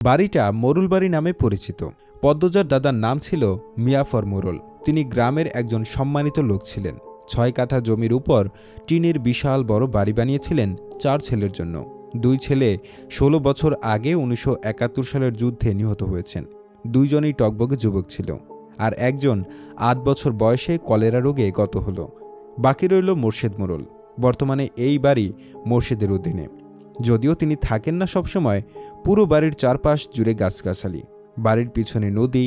বাড়িটা মোরল বাড়ি নামে পরিচিত। পদ্মজার দাদার নাম ছিল মিয়াফর মোরল। তিনি গ্রামের একজন সম্মানিত লোক ছিলেন। ৬ কাঠা জমির উপর টিনের বিশাল বড় বাড়ি বানিয়েছিলেন ৪ ছেলের জন্য। ২ ছেলে ১৬ বছর আগে ১৯৭১ সালের যুদ্ধে নিহত হয়েছেন। ২ জনই টকবগে যুবক ছিল, আর একজন ৮ বছর বয়সে কলেরা রোগে গত হল। বাকি রইল মোর্শেদ মোরল। বর্তমানে এই বাড়ি মোর্শেদের অধীনে। যদিও তিনি থাকেন না সবসময়। পুরো বাড়ির চারপাশ জুড়ে গাছগাছালি, বাড়ির পিছনে নদী।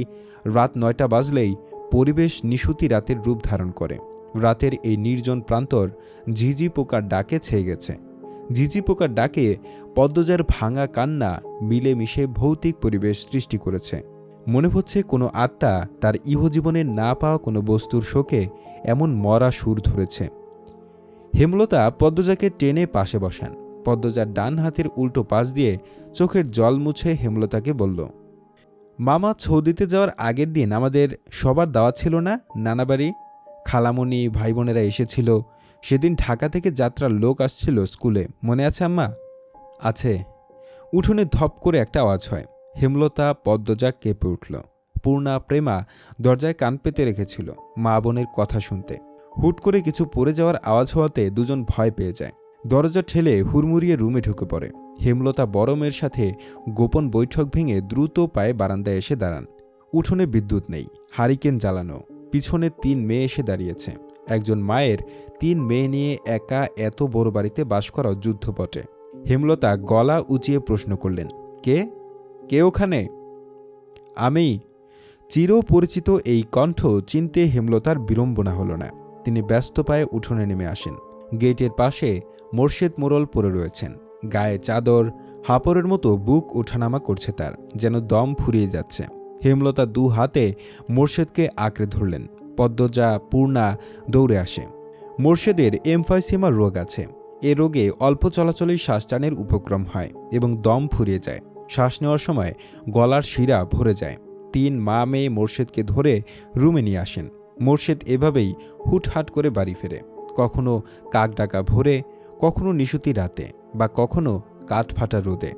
রাত ৯টা বাজলেই পরিবেশ নিশুতি রাতের রূপ ধারণ করে। রাতের এই নির্জন প্রান্তর ঝিঝি পোকার ডাকে ছেয়ে গেছে। ঝিঝি পোকার ডাকে পদ্মজার ভাঙা কান্না মিলেমিশে ভৌতিক পরিবেশ সৃষ্টি করেছে। মনে হচ্ছে কোনো আত্মা তার ইহজীবনে না পাওয়া কোনো বস্তুর শোকে এমন মরা সুর ধরেছে। হেমলতা পদ্মজাকে টেনে পাশে বসান। পদ্মজার ডান হাতের উল্টো পাশ দিয়ে চোখের জল মুছে হেমলতাকে বলল, মামা ছৌদিতে যাওয়ার আগের দিন আমাদের সবার দাওয়াত ছিল না নানাবাড়ি? খালামণি ভাই বোনেরা এসেছিল। সেদিন ঢাকা থেকে যাত্রার লোক আসছিল স্কুলে, মনে আছে আম্মা? আছে। উঠোনে ধপ করে একটা আওয়াজ হয়। হেমলতা পদ্মজা কেঁপে উঠল। পূর্ণা প্রেমা দরজায় কান পেতে রেখেছিল মা বোনের কথা শুনতে। হুট করে কিছু পড়ে যাওয়ার আওয়াজ হওয়াতে দুজন ভয় পেয়ে যায়। দরজা ঠেলে হুড়মুড়িয়ে রুমে ঢুকে পড়ে। হেমলতা বড় মেয়ের সাথে গোপন বৈঠক ভেঙে দ্রুত পায়ে বারান্দায় এসে দাঁড়ান। উঠোনে বিদ্যুৎ নেই, হারিকেন জ্বালানো। পিছনে ৩ মেয়ে এসে দাঁড়িয়েছে। একজন মায়ের ৩ মেয়ে নিয়ে একা এত বড় বাড়িতে বাস করা যুদ্ধ বটে। হেমলতা গলা উঁচিয়ে প্রশ্ন করলেন, কে কে ওখানে? আমি। চিরপরিচিত এই কণ্ঠ চিনতে হেমলতার বিড়ম্বনা হল না। তিনি ব্যস্ত পায়ে উঠোনে নেমে আসেন। গেটের পাশে মোর্শেদ মোরল পড়ে রয়েছেন। গায়ে চাদর, হাপড়ের মতো বুক ওঠানামা করছে তার, যেন দম ফুরিয়ে যাচ্ছে। হেমলতা ২ হাতে মোর্শেদকে আঁকড়ে ধরলেন। পদ্মজা, পূর্ণা দৌড়ে আসে। মোর্শেদের এমফাইসিমা রোগ আছে। এ রোগে অল্প চলাচলেই শ্বাসটানের উপক্রম হয় এবং দম ফুরিয়ে যায়। শ্বাস নেওয়ার সময় গলার শিরা ভরে যায়। ৩ মা মেয়ে মোর্শেদকে ধরে রুমে নিয়ে আসেন। মোর্শেদ এভাবেই হুটহাট করে বাড়ি ফেরে, কখনো কাক ডাকা ভোরে, কখনো নিশুতি রাতে, বা কখনো কাঠ ফাটা রোদে।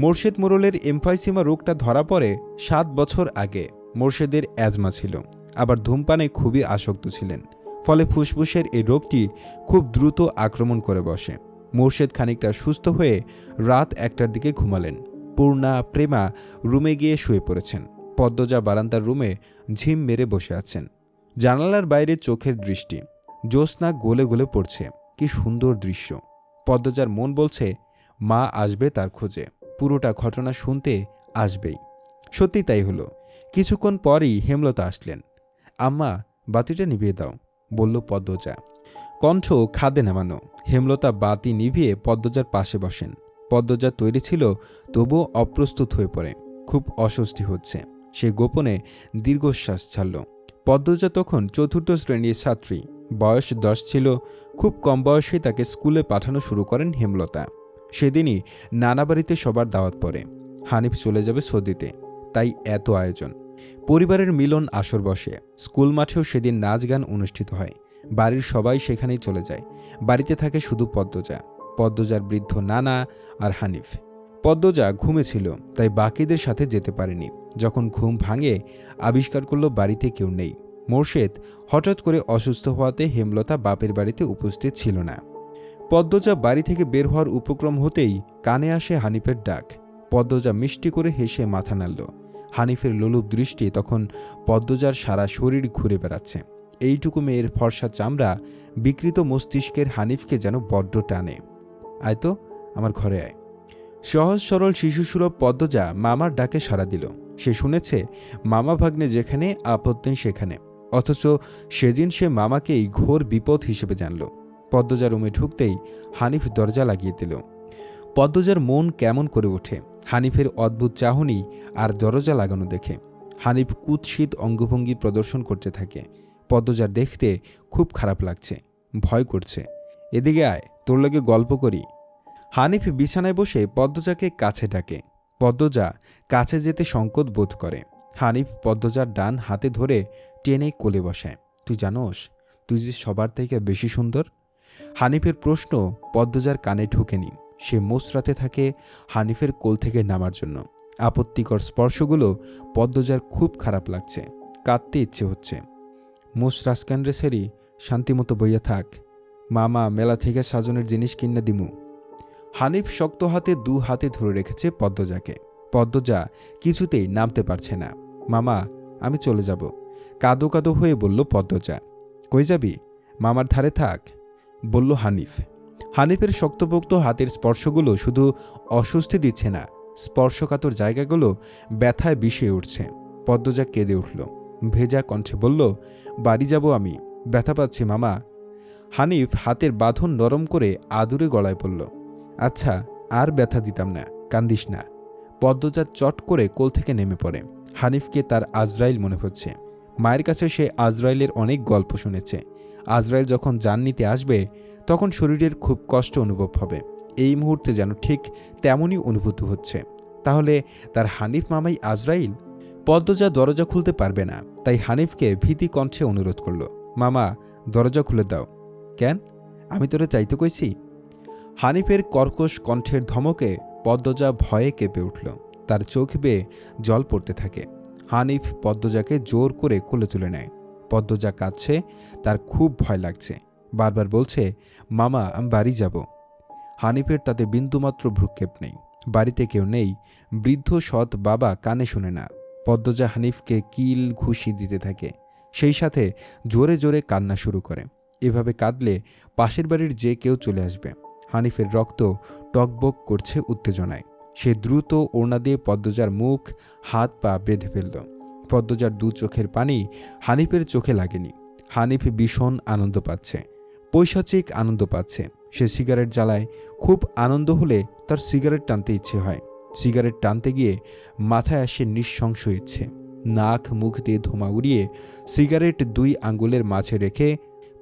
মোর্শেদ মোরলের এমফাইসিমা রোগটা ধরা পড়ে ৭ বছর আগে। মোর্শেদের অ্যাজমা ছিল, আবার ধূমপানে খুবই আসক্ত ছিলেন। ফলে ফুসফুসের এই রোগটি খুব দ্রুত আক্রমণ করে বসে। মোর্শেদ খানিকটা সুস্থ হয়ে রাত ১টার দিকে ঘুমালেন। পূর্ণা, প্রেমা রুমে গিয়ে শুয়ে পড়েছেন। পদ্মজা বারান্দার রুমে ঝিম মেরে বসে আছেন। জানালার বাইরে চোখের দৃষ্টি। জ্যোৎস্না গলে গলে পড়ছে। কি সুন্দর দৃশ্য! পদ্মজার মন বলছে মা আসবে তার খোঁজে, পুরোটা ঘটনা শুনতে আসবেই। সত্যি তাই হলো। কিছুক্ষণ পরই হেমলতা আসলেন। আম্মা, বাতিটা নিভিয়ে দাও, বলল পদ্মজা। কণ্ঠ খাদে নামানো। হেমলতা বাতি নিভিয়ে পদ্মজার পাশে বসেন। পদ্মজা তৈরি ছিল, তবুও অপ্রস্তুত হয়ে পড়ে। খুব অস্বস্তি হচ্ছে। সে গোপনে দীর্ঘশ্বাস ছাড়ল। পদ্মজা তখন ৪র্থ শ্রেণীর ছাত্রী। বয়স ১০ ছিল। খুব কম বয়সেই তাকে স্কুলে পাঠানো শুরু করেন হেমলতা। সেদিনই নানা বাড়িতে সবার দাওয়াত পড়ে। হানিফ চলে যাবে সৌদিতে, তাই এত আয়োজন। পরিবারের মিলন আসর বসে। স্কুল মাঠেও সেদিন নাচ গান অনুষ্ঠিত হয়। বাড়ির সবাই সেখানেই চলে যায়। বাড়িতে থাকে শুধু পদ্মজা, পদ্মজার বৃদ্ধ নানা আর হানিফ। পদ্মজা ঘুমেছিল, তাই বাকিদের সাথে যেতে পারেনি। যখন ঘুম ভাঙে, আবিষ্কার করল বাড়িতে কেউ নেই। মোর্শেদ হঠাৎ করে অসুস্থ হওয়াতে হেমলতা বাপের বাড়িতে উপস্থিত ছিল না। পদ্মজা বাড়ি থেকে বের হওয়ার উপক্রম হতেই কানে আসে হানিফের ডাক। পদ্মজা মিষ্টি করে হেসে মাথা নাড়ল। হানিফের লোলুপ দৃষ্টি তখন পদ্মজার সারা শরীর ঘুরে বেড়াচ্ছে। এইটুকু মেয়ের ফর্সা চামড়া, বিকৃত মস্তিষ্কের হানিফকে যেন বড্ড টানে। আয় তো, আমার ঘরে আয়। সহজ সরল শিশুসুলভ পদ্মজা মামার ডাকে সাড়া দিল। সে শুনেছে মামা ভাগ্নে যেখানে, আপদ নেই সেখানে। অথচ সেদিন সে মামাকেই ঘোর বিপদ হিসেবে জানল। পদ্মজা রুমে ঢুকতেই হানিফ দরজা লাগিয়ে দিল। পদ্মজার মন কেমন করে ওঠে হানিফের অদ্ভুত চাহনি আর দরজা লাগানো দেখে। হানিফ কুৎসিত অঙ্গভঙ্গি প্রদর্শন করতে থাকে। পদ্মজার দেখতে খুব খারাপ লাগছে, ভয় করছে। এদিকে আয়, তোর লাগে গল্প করি। হানিফ বিছানায় বসে পদ্মজাকে কাছে ডাকে। পদ্মজা কাছে যেতে সংকোচ বোধ করে। হানিফ পদ্মজার ডান হাতে ধরে টেনে কোলে বসায়। তুই জানোস, তুই যে সবার থেকে বেশি সুন্দর। হানিফের প্রশ্ন পদ্মজার কানে ঢোকেনি। সে মোচড়াতে থাকে হানিফের কোল থেকে নামার জন্য। আপত্তিকর স্পর্শগুলো পদ্মজার খুব খারাপ লাগছে, কাঁদতে ইচ্ছে হচ্ছে। মোষ রাজকান্ডে সেরি শান্তিমতো বইয়া থাক, মামা মেলা থেকে সাজনের জিনিস কিনে দিমু। হানিফ শক্ত হাতে দু হাতে ধরে রেখেছে পদ্মজাকে। পদ্মজা কিছুতেই নামতে পারছে না। মামা আমি চলে যাব, কাঁদো কাঁদো হয়ে বলল পদ্মজা। কই যাবি? মামার ধারে থাক, বলল হানিফ। হানিফের শক্তপোক্ত হাতের স্পর্শগুলো শুধু অস্বস্তি দিচ্ছে না, স্পর্শকাতর জায়গাগুলো ব্যথায় বিষে উঠছে। পদ্মজা কেঁদে উঠল, ভেজা কণ্ঠে বলল, বাড়ি যাব আমি, ব্যথা পাচ্ছি মামা। হানিফ হাতের বাঁধন নরম করে আদুরে গলায় বলল, আচ্ছা আর ব্যথা দিতাম না, কান্দিস না। পদ্মজা চট করে কোল থেকে নেমে পড়ে। হানিফকে তার আজরাইল মনে হচ্ছে। মায়ের কাছে সে আজরাইলের অনেক গল্প শুনেছে। আজরাইল যখন জান নিতে আসবে তখন শরীরের খুব কষ্ট অনুভব হবে। এই মুহূর্তে যেন ঠিক তেমনই অনুভূতি হচ্ছে। তাহলে তার হানিফ মামাই আজরাইল? পদ্মজা দরজা খুলতে পারবে না, তাই হানিফকে ভীতি কণ্ঠে অনুরোধ করল, মামা দরজা খুলে দাও। কেন? আমি তোরে চাইতে কইছি? হানিফের কর্কশ কণ্ঠের ধমকে পদ্মজা ভয়ে কেঁপে উঠল। তার চোখ বেয়ে জল পড়তে থাকে। হানিফ পদ্মজাকে জোর করে কোলে তুলে নেয়। পদ্মজা কাঁদছে, তার খুব ভয় লাগছে, বারবার বলছে, মামা আমি বাড়ি যাব। হানিফের তাতে বিন্দুমাত্র ভ্রুক্ষেপ নেই। বাড়িতে কেউ নেই, বৃদ্ধ সৎ বাবা কানে শুনে না। পদ্মজা হানিফকে কিল ঘুষি দিতে থাকে, সেই সাথে জোরে জোরে কান্না শুরু করে। এভাবে কাঁদলে পাশের বাড়ির যে কেউ চলে আসবে। হানিফের রক্ত টকবক করছে উত্তেজনায়। সে দ্রুত ওড়না দিয়ে পদ্মজার মুখ হাত পা বেঁধে ফেলল। পদ্মজার দু চোখের পানি হানিফের চোখে লাগেনি। হানিফ ভীষণ আনন্দ পাচ্ছে, পৈশাচিক আনন্দ পাচ্ছে। সে সিগারেট জ্বালায়। খুব আনন্দ হলে তার সিগারেট টানতে ইচ্ছে হয়। সিগারেট টানতে গিয়ে মাথায় আসে নৃশংস ইচ্ছে। নাক মুখ দিয়ে ধোঁয়া উড়িয়ে সিগারেট দুই আঙ্গুলের মাঝে রেখে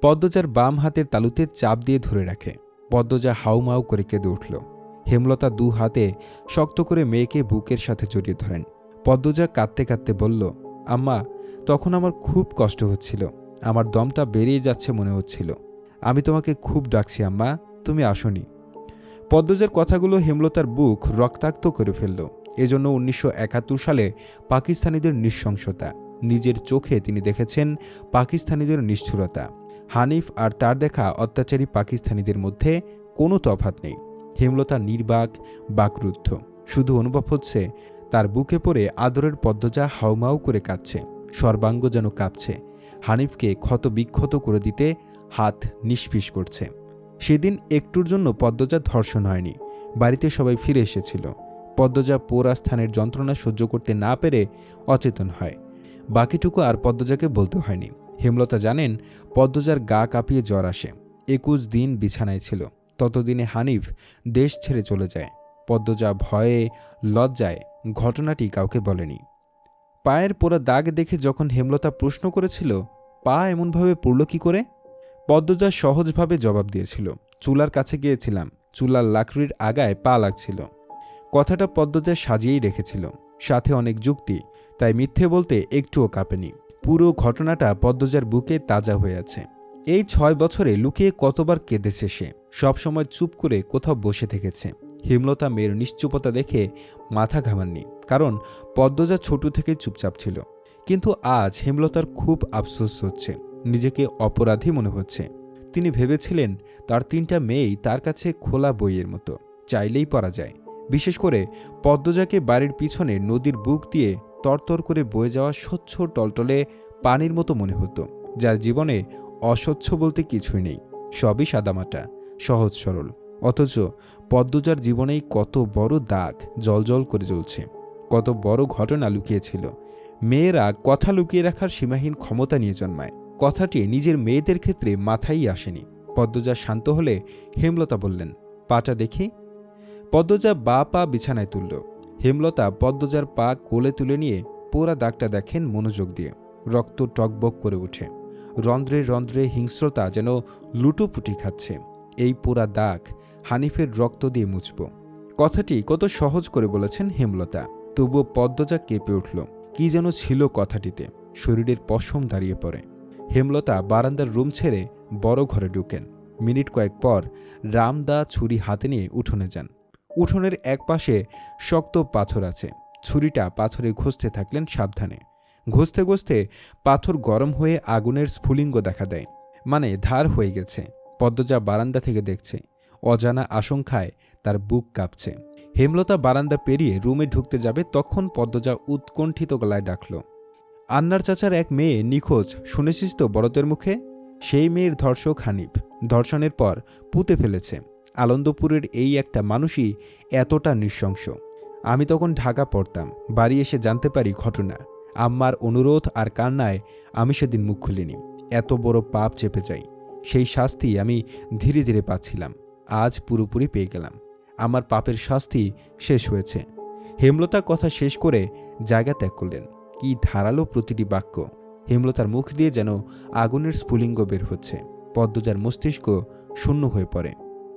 পদ্মজার বাম হাতের তালুতে চাপ দিয়ে ধরে রাখে। পদ্মজা হাউমাউ করে কেঁদে উঠল। হেমলতা দু হাতে শক্ত করে মেয়েকে বুকের সাথে জড়িয়ে ধরেন। পদ্মজা কাঁদতে কাঁদতে বলল, আম্মা তখন আমার খুব কষ্ট হচ্ছিল, আমার দমটা বেরিয়ে যাচ্ছে মনে হচ্ছিল। আমি তোমাকে খুব ডাকছি আম্মা, তুমি আসনি। পদ্মজার কথাগুলো হেমলতার বুক রক্তাক্ত করে ফেলল। এজন্য 1971 সালে পাকিস্তানিদের নৃশংসতা নিজের চোখে তিনি দেখেছেন, পাকিস্তানিদের নিষ্ঠুরতা। হানিফ আর তার দেখা অত্যাচারী পাকিস্তানিদের মধ্যে কোনো তফাৎ নেই। হেমলতা নির্বাক, বাকরুদ্ধ। শুধু অনুভব হচ্ছে তার বুকে পড়ে আদরের পদ্মজা হাউমাউ করে কাঁদছে, সর্বাঙ্গ যেন কাঁপছে। হানিফকে ক্ষত বিক্ষত করে দিতে হাত নিষ্পিস করছে। সেদিন একটুর জন্য পদ্মজা ধর্ষণ হয়নি। বাড়িতে সবাই ফিরে এসেছিল। পদ্মজা পোড়া স্থানের যন্ত্রণা সহ্য করতে না পেরে অচেতন হয়। বাকিটুকু আর পদ্মজাকে বলতে হয়নি। হেমলতা জানেন পদ্মজার গা কাঁপিয়ে জ্বর আসে। 21 দিন বিছানায় ছিল। ততদিনে হানিফ দেশ ছেড়ে চলে যায়। পদ্মজা ভয়ে লজ্জায় ঘটনাটি কাউকে বলেনি। পায়ের পোড়া দাগ দেখে যখন হেমলতা প্রশ্ন করেছিল, পা এমনভাবে পড়ল কি করে, পদ্মজা সহজভাবে জবাব দিয়েছিল, চুলার কাছে গিয়েছিলাম, চুলার লাকড়ির আগায় পা লাগছিল। কথাটা পদ্মজা সাজিয়েই রেখেছিল, সাথে অনেক যুক্তি, তাই মিথ্যে বলতে একটুও কাঁপেনি। পুরো ঘটনাটা পদ্মজার বুকে তাজা হয়ে আছে। এই 6 বছরে লুকিয়ে কতবার কেঁদেছে সে, সবসময় চুপ করে কোথাও বসে থেকেছে। হেমলতা মেয়ের নিশ্চুপতা দেখে মাথা ঘামাননি, কারণ পদ্মজা ছোট থেকে চুপচাপ ছিল। কিন্তু আজ হেমলতার খুব আফসোস হচ্ছে, নিজেকে অপরাধী মনে হচ্ছে। তিনি ভেবেছিলেন তার 3টা মেয়েই তার কাছে খোলা বইয়ের মতো, চাইলেই পড়া যায়। বিশেষ করে পদ্মজাকে বাড়ির পিছনে নদীর বুক দিয়ে তরতর করে বয়ে যাওয়া স্বচ্ছ টলটলে পানির মতো মনে হতো, যার জীবনে অস্বচ্ছ বলতে কিছুই নেই, সবই সাদামাটা, সহজ সরল। অথচ পদ্মজার জীবনেই কত বড় দাগ জলজল করে জ্বলছে, কত বড় ঘটনা লুকিয়েছিল। মেয়েরা কথা লুকিয়ে রাখার সীমাহীন ক্ষমতা নিয়ে জন্মায়। কথাটি নিজের মেয়েদের ক্ষেত্রে মাথায় আসেনি। পদ্মজা শান্ত হলে হেমলতা বললেন, পাটা দেখি। পদ্মজা বা পা বিছানায় তুলল। হেমলতা পদ্মজার পা কোলে তুলে নিয়ে পোড়া দাগটা দেখেন মনোযোগ দিয়ে। রক্ত টকবক করে ওঠে, রন্ধ্রে রন্ধ্রে হিংস্রতা যেন লুটোপুটি খাচ্ছে। এই পোড়া দাগ হানিফের রক্ত দিয়ে মুছব। কথাটি কত সহজ করে বলেছেন হেমলতা, তবুও পদ্মজা কেঁপে উঠল। কি যেন ছিল কথাটিতে, শরীরের পশম দাঁড়িয়ে পড়ে। হেমলতা বারান্দার রুম ছেড়ে বড় ঘরে ঢুকেন। মিনিট কয়েক পর রামদা ছুরি হাতে নিয়ে উঠোনে যান। উঠোনের এক পাশে শক্ত পাথর আছে, ছুরিটা পাথরে ঘষতে থাকলেন সাবধানে। ঘষতে ঘষতে পাথর গরম হয়ে আগুনের স্ফুলিঙ্গ দেখা দেয়, মানে ধার হয়ে গেছে। পদ্মজা বারান্দা থেকে দেখছে। অজানা আশঙ্কায় তার বুক কাঁপছে। হেমলতা বারান্দা পেরিয়ে রুমে ঢুকতে যাবে, তখন পদ্মজা উৎকণ্ঠিত গলায় ডাকল, আন্নার চাচার এক মেয়ে নিখোঁজ, শুনেছিস তো বড়দের মুখে? সেই মেয়ের ধর্ষক হানিফ ধর্ষণের পর পুঁতে ফেলেছে। আনন্দপুরের এই একটা মানুষই এতটা নৃশংস। আমি তখন ঢাকা পড়তাম, বাড়ি এসে জানতে পারি ঘটনা। আম্মার অনুরোধ আর কান্নায় আমি সেদিন মুখ খুলিনি। এত বড় পাপ চেপে যাই, সেই শাস্তি আমি ধীরে ধীরে পাচ্ছিলাম। আজ পুরোপুরি পেয়ে গেলাম। আমার পাপের শাস্তি শেষ হয়েছে। হেমলতা কথা শেষ করে জায়গা ত্যাগ করলেন। কি ধারালো প্রতিটি বাক্য! হেমলতার মুখ দিয়ে যেন আগুনের স্ফুলিঙ্গ বের হচ্ছে। পদ্মজার মস্তিষ্ক শূন্য হয়ে পড়ে।